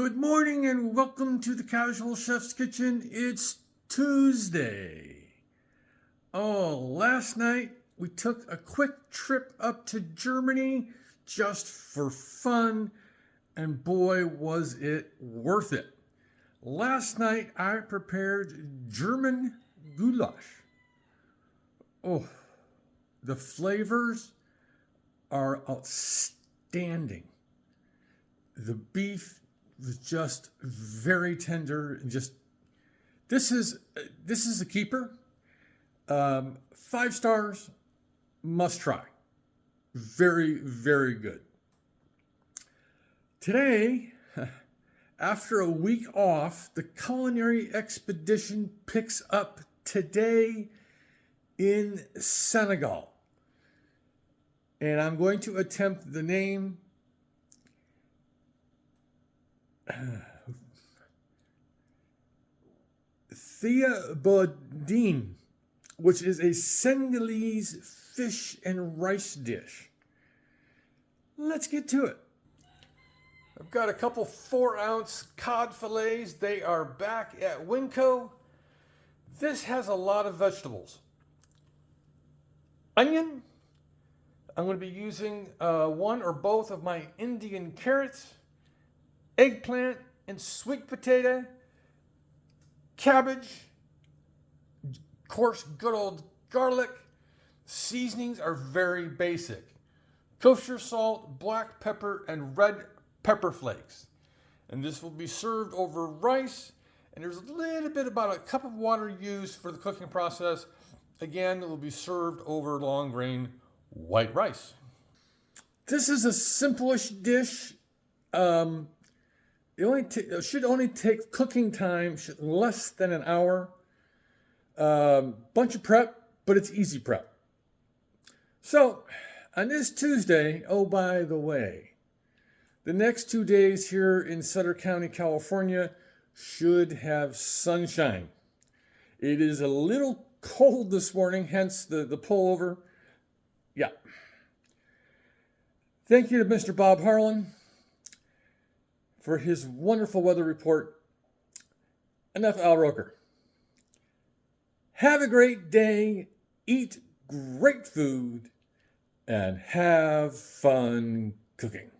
Good morning and welcome to the Casual Chef's Kitchen. It's Tuesday. Last night we took a quick trip up to Germany just for fun, and boy was it worth it. Last night I prepared German Gulasch. The flavors are outstanding. The beef was just very tender and this is a keeper. 5 stars, must try. Very, very good. Today, after a week off, the Culinary Expedition picks up today in Senegal. And I'm going to attempt the name Thieboudienne, which is a Senegalese fish and rice dish. Let's get to it. I've got a couple 4-ounce cod fillets. They are back at Winco. This has a lot of vegetables. Onion. I'm going to be using one or both of my Indian carrots, eggplant and sweet potato, cabbage, of course, good old garlic. Seasonings are very basic. Kosher salt, black pepper, and red pepper flakes. And this will be served over rice. And there's a little bit, about a cup of water used for the cooking process. Again, it will be served over long grain white rice. This is a simple-ish dish. It should only take cooking time less than an hour. Bunch of prep, but it's easy prep. So, on this Tuesday, by the way, the next 2 days here in Sutter County, California, should have sunshine. It is a little cold this morning, hence the pullover. Yeah. Thank you to Mr. Bob Harlan for his wonderful weather report. Enough Al Roker. Have a great day, eat great food, and have fun cooking.